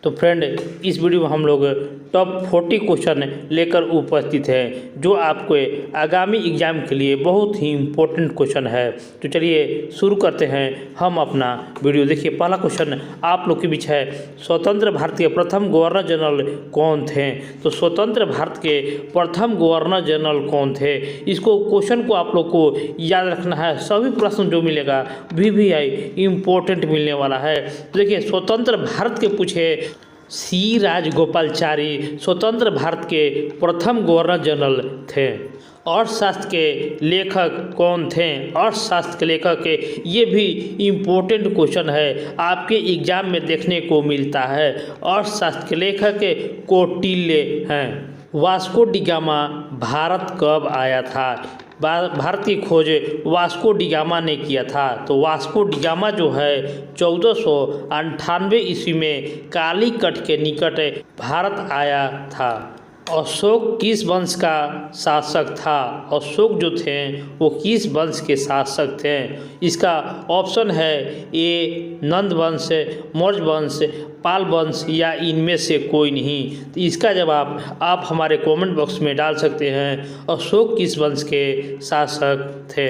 तो फ्रेंड, इस वीडियो में हम लोग टॉप 40 क्वेश्चन लेकर उपस्थित हैं जो आपको आगामी एग्जाम के लिए बहुत ही इम्पोर्टेंट क्वेश्चन है। तो चलिए शुरू करते हैं हम अपना वीडियो। देखिए, पहला क्वेश्चन आप लोग के बीच है, स्वतंत्र भारत के प्रथम गवर्नर जनरल कौन थे? तो स्वतंत्र भारत के प्रथम गवर्नर जनरल कौन थे, इसको क्वेश्चन को आप लोग को याद रखना है। सभी प्रश्न जो मिलेगा VVI इम्पोर्टेंट मिलने वाला है। तो देखिए, स्वतंत्र भारत के पूछे सी राजगोपालाचारी स्वतंत्र भारत के प्रथम गवर्नर जनरल थे। अर्थशास्त्र के लेखक कौन थे? अर्थशास्त्र के लेखक के ये भी इम्पोर्टेंट क्वेश्चन है, आपके एग्जाम में देखने को मिलता है। अर्थशास्त्र के लेखक कौटिल्य हैं। वास्को डी गामा भारत कब आया था? भारत की खोज वास्को डी गामा ने किया था। तो वास्को डी गामा जो है 1498 ईस्वी में कालीकट के निकट भारत आया था। अशोक किस वंश का शासक था? अशोक जो थे वो किस वंश के शासक थे? इसका ऑप्शन है ए नंद वंश, मौर्य वंश, पाल वंश या इनमें से कोई नहीं। तो इसका जवाब आप हमारे कमेंट बॉक्स में डाल सकते हैं। अशोक किस वंश के शासक थे?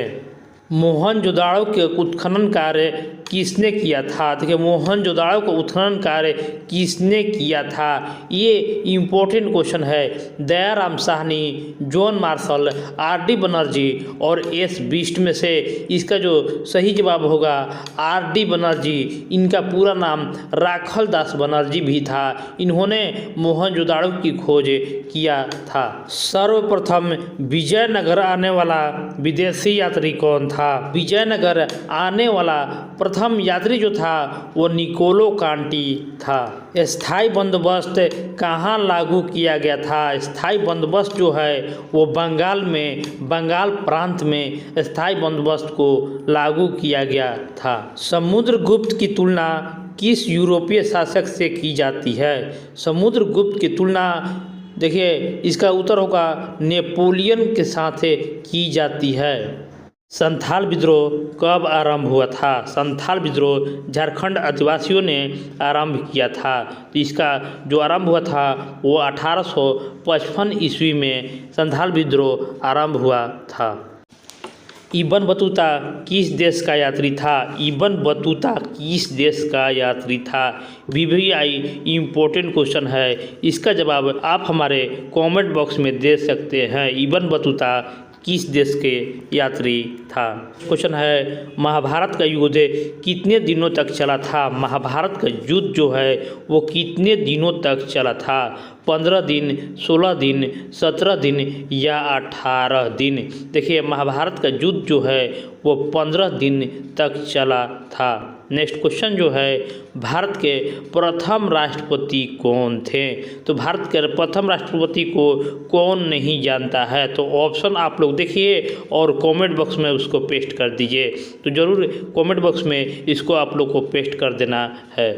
मोहनजोदाड़ो के उत्खनन कार्य किसने किया था? देखिए, मोहनजोदाड़ो का उत्खनन कार्य किसने किया था, ये इम्पोर्टेंट क्वेश्चन है। Dayaram Sahni, John Marshall, RD Banerjee और S बिष्ट में से इसका जो सही जवाब होगा RD बनर्जी। इनका पूरा नाम राखल दास बनर्जी भी था। इन्होंने मोहनजोदाड़ो की खोज किया था। सर्वप्रथम विजयनगर आने वाला विदेशी यात्री कौन था? विजयनगर आने वाला प्रथम यात्री जो था वो निकोलो कांटी था। स्थायी बंदोबस्त कहाँ लागू किया गया था? स्थायी बंदोबस्त जो है वो बंगाल प्रांत में स्थायी बंदोबस्त को लागू किया गया था। समुद्रगुप्त की तुलना किस यूरोपीय शासक से की जाती है? समुद्रगुप्त की तुलना, देखिए इसका उत्तर होगा नेपोलियन के साथ की जाती है। संथाल विद्रोह कब आरंभ हुआ था? संथाल विद्रोह झारखंड आदिवासियों ने आरंभ किया था। तो इसका जो आरंभ हुआ था वो 1855 ईस्वी में संथाल विद्रोह आरंभ हुआ था। इब्न बतूता किस देश का यात्री था? इब्न बतूता किस देश का यात्री था? VVI इम्पोर्टेंट क्वेश्चन है। इसका जवाब आप हमारे कमेंट बॉक्स में दे सकते हैं। इब्न बतूता किस देश के यात्री था? क्वेश्चन है, महाभारत का युद्ध कितने दिनों तक चला था? महाभारत का युद्ध जो है वो कितने दिनों तक चला था? 15 दिन, 16 दिन, 17 दिन या 18 दिन? देखिए, महाभारत का युद्ध जो है वो 15 दिन तक चला था। नेक्स्ट क्वेश्चन जो है, भारत के प्रथम राष्ट्रपति कौन थे? तो भारत के प्रथम राष्ट्रपति को कौन नहीं जानता है? तो ऑप्शन आप लोग देखिए और कमेंट बॉक्स में उसको पेस्ट कर दीजिए। तो ज़रूर कमेंट बॉक्स में इसको आप लोग को पेस्ट कर देना है।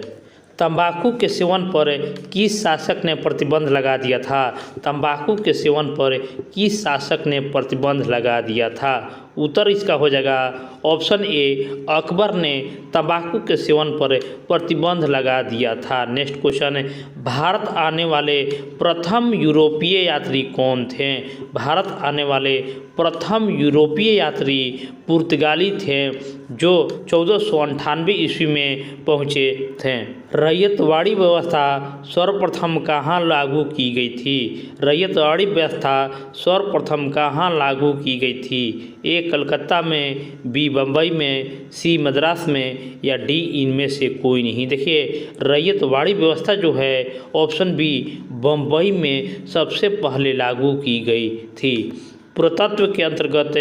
तंबाकू के सेवन पर किस शासक ने प्रतिबंध लगा दिया था? तंबाकू के सेवन पर किस शासक ने प्रतिबंध लगा दिया था? उत्तर इसका हो जाएगा ऑप्शन ए, अकबर ने तंबाकू के सेवन पर प्रतिबंध लगा दिया था। नेक्स्ट क्वेश्चन है, भारत आने वाले प्रथम यूरोपीय यात्री कौन थे? भारत आने वाले प्रथम यूरोपीय यात्री पुर्तगाली थे जो 1498 ईस्वी में पहुँचे थे। रैयतवाड़ी व्यवस्था सर्वप्रथम कहाँ लागू की गई थी? रैयतवाड़ी व्यवस्था सर्वप्रथम कहाँ लागू की गई थी? ए कलकत्ता में, बी बम्बई में, सी मद्रास में या डी इनमें से कोई नहीं। देखिए, रैयतवाड़ी व्यवस्था जो है ऑप्शन बी बम्बई में सबसे पहले लागू की गई थी। पुरातत्व के अंतर्गत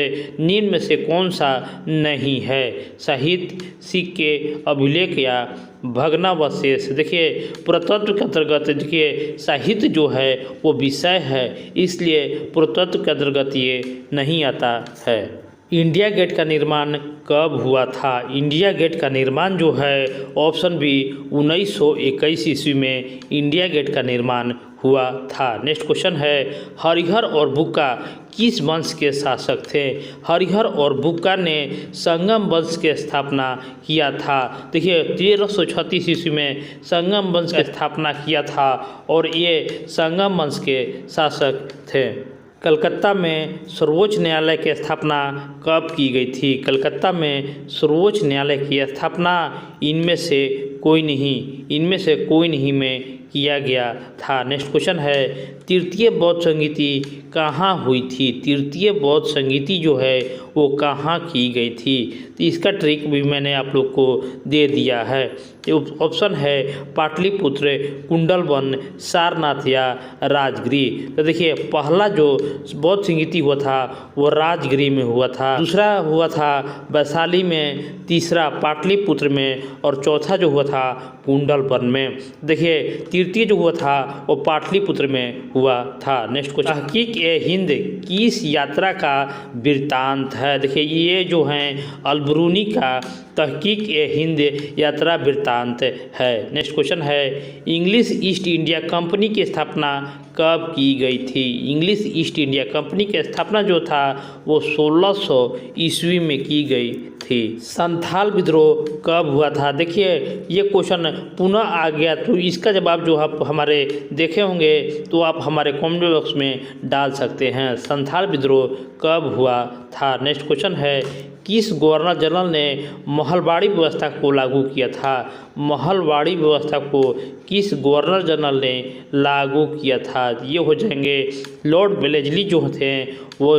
निम्न में से कौन सा नहीं है? साहित्य, सिक्के, अभिलेख या भग्नावशेष? देखिए, पुरातत्व के अंतर्गत देखिए साहित्य जो है वो विषय है, इसलिए पुरातत्व के अंतर्गत ये नहीं आता है। इंडिया गेट का निर्माण कब हुआ था? इंडिया गेट का निर्माण जो है ऑप्शन बी 1921 ईस्वी में इंडिया गेट का निर्माण हुआ था। नेक्स्ट क्वेश्चन है हरिहर और बुक्का किस वंश के शासक थे? हरिहर और बुक्का ने संगम वंश की स्थापना किया था। देखिए 1336 ईस्वी में संगम वंश की स्थापना किया था और ये संगम वंश के शासक थे। कलकत्ता में सर्वोच्च न्यायालय की स्थापना कब की गई थी? कलकत्ता में सर्वोच्च न्यायालय की स्थापना इनमें से कोई नहीं में किया गया था। नेक्स्ट क्वेश्चन है तृतीय बौद्ध संगीति कहाँ हुई थी? तृतीय बौद्ध संगीति जो है वो कहाँ की गई थी? तो इसका ट्रिक भी मैंने आप लोग को दे दिया है। ऑप्शन है पाटलिपुत्र, कुंडलवन, सारनाथ या राजगृह। तो देखिए पहला जो बौद्ध संगीति हुआ था वो राजगृह में हुआ था, दूसरा हुआ था वैशाली में, तीसरा पाटलिपुत्र में और चौथा जो हुआ था कुंडलवन में। देखिए तृतीय जो हुआ था वो पाटलिपुत्र में हुआ था। नेक्स्ट क्वेश्चन तहकीक-ए-हिंद किस यात्रा का वृत्तांत है? देखिए ये जो हैं अलबरूनी का तहकीक-ए-हिंद यात्रा वृत्तांत है। नेक्स्ट क्वेश्चन है इंग्लिश ईस्ट इंडिया कंपनी की स्थापना कब की गई थी? इंग्लिश ईस्ट इंडिया कंपनी की स्थापना जो था वो 1600 ईस्वी में की गई थी। संथाल विद्रोह कब हुआ था? देखिए ये क्वेश्चन पुनः आ गया, तो इसका जवाब जो आप हमारे देखे होंगे तो आप हमारे कमेंट बॉक्स में डाल सकते हैं। संथाल विद्रोह कब हुआ था? नेक्स्ट क्वेश्चन है किस गवर्नर जनरल ने महलवाड़ी व्यवस्था को लागू किया था? महलवाड़ी व्यवस्था को किस गवर्नर जनरल ने लागू किया था? ये हो जाएंगे लॉर्ड वेलेस्ली जो थे वो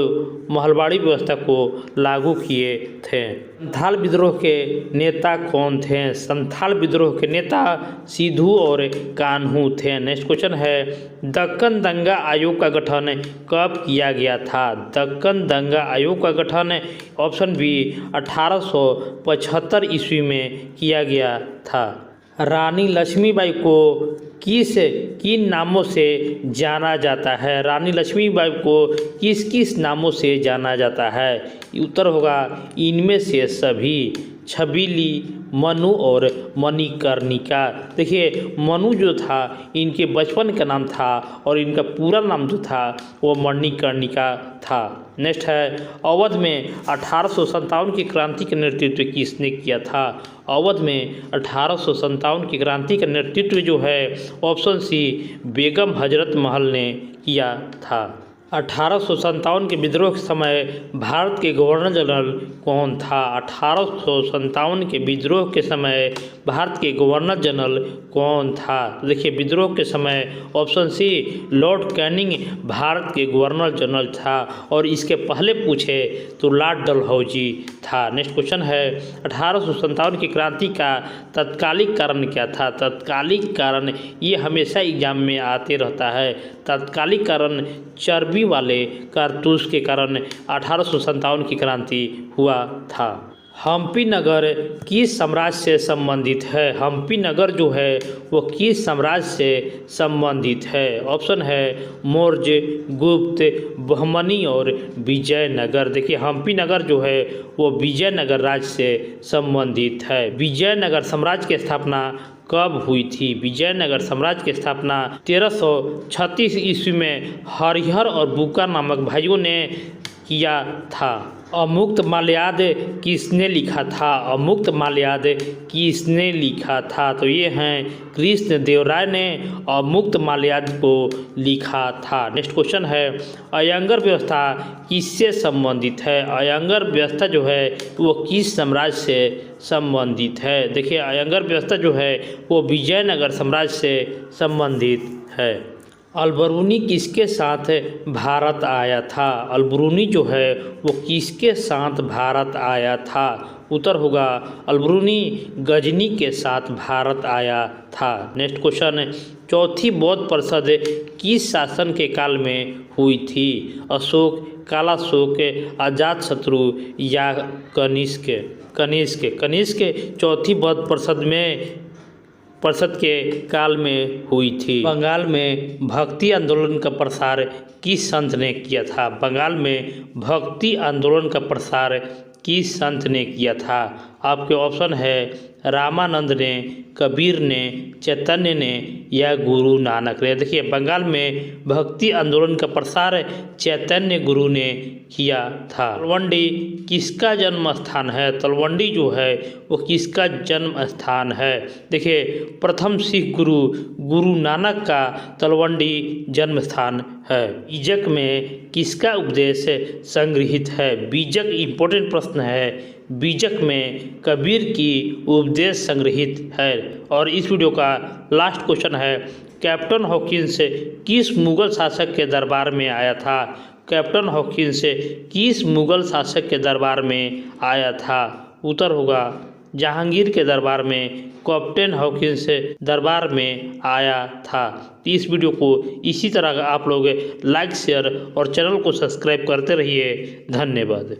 महलवाड़ी व्यवस्था को लागू किए थे। संथाल विद्रोह के नेता कौन थे? संथाल विद्रोह के नेता सिद्धू और कान्हू थे। नेक्स्ट क्वेश्चन है दक्कन दंगा आयोग का गठन कब किया गया था? दक्कन दंगा आयोग का गठन ऑप्शन बी 1875 ईस्वी में किया गया था। रानी लक्ष्मीबाई को किन नामों से जाना जाता है? रानी लक्ष्मीबाई को किस नामों से जाना जाता है? उत्तर होगा इनमें से सभी, छबीली, मनु और मणिकर्णिका। देखिए मनु जो था इनके बचपन का नाम था और इनका पूरा नाम जो था वो मणिकर्णिका था। नेक्स्ट है अवध में 1857 की क्रांति का नेतृत्व किसने किया था? अवध में 1857 की क्रांति का नेतृत्व जो है ऑप्शन सी बेगम हजरत महल ने किया था। 1857 के विद्रोह के समय भारत के गवर्नर जनरल कौन था? 1857 के विद्रोह के समय भारत के गवर्नर जनरल कौन था? देखिए विद्रोह के समय option C Lord Canning Bharat के गवर्नर जनरल था और इसके पहले पूछे तो लॉर्ड डलहौजी था। नेक्स्ट क्वेश्चन है 1857 की क्रांति का तत्कालिक कारण क्या था? तत्कालिक कारण ये हमेशा एग्जाम में आते रहता है। तत्कालिक कारण चर्बी वाले कारतूस के कारण 1857 की क्रांति हुआ था। हम्पी नगर किस साम्राज्य से संबंधित है? हम्पी नगर जो है वो किस साम्राज्य से संबंधित है? ऑप्शन है मौर्य, गुप्त, बहमनी और विजयनगर। देखिए हम्पी नगर जो है वो विजयनगर राज्य से संबंधित है। विजयनगर साम्राज्य की स्थापना कब हुई थी? विजयनगर साम्राज्य की स्थापना 1336 ईस्वी में हरिहर और बुक्का नामक भाइयों ने किया था। अमुक्त माल्याद किसने लिखा था? अमुक्त माल्याद किसने लिखा था? तो ये हैं कृष्ण देव राय ने अमुक्त माल्याद को लिखा था। नेक्स्ट क्वेश्चन है अयंगर व्यवस्था किससे संबंधित है? अयंगर व्यवस्था जो है वो किस साम्राज्य से संबंधित है? देखिए अयंगर व्यवस्था जो है वो विजयनगर साम्राज्य से संबंधित है। अलबरूनी किसके साथ भारत आया था? अलबरूनी जो है वो किसके साथ भारत आया था? उत्तर होगा अलबरूनी गजनी के साथ भारत आया था। नेक्स्ट क्वेश्चन चौथी बौद्ध परिषद किस शासन के काल में हुई थी? अशोक, कालाशोक, अजातशत्रु या कनिष्क? कनिष्क चौथी बौद्ध परिषद में परिषद के काल में हुई थी। बंगाल में भक्ति आंदोलन का प्रसार किस संत ने किया था? बंगाल में भक्ति आंदोलन का प्रसार किस संत ने किया था? आपके ऑप्शन है रामानंद ने, कबीर ने, चैतन्य ने या गुरु नानक ने। देखिए, बंगाल में भक्ति आंदोलन का प्रसार चैतन्य गुरु ने किया था। तलवंडी किसका जन्म स्थान है? तलवंडी जो है वो किसका जन्म स्थान है? देखिए, प्रथम सिख गुरु गुरु नानक का तलवंडी जन्म स्थान है। बीजक में किसका उपदेश संग्रहित है? बीजक इम्पोर्टेंट प्रश्न है। बीजक में कबीर की उपदेश संग्रहित है। और इस वीडियो का लास्ट क्वेश्चन है, कैप्टन हॉकिंस किस मुगल शासक के दरबार में आया था? कैप्टन हॉकिंस किस मुगल शासक के दरबार में आया था? उत्तर होगा जहांगीर के दरबार में कैप्टन हॉकिंस दरबार में आया था। इस वीडियो को इसी तरह आप लोग लाइक, शेयर और चैनल को सब्सक्राइब करते रहिए। धन्यवाद।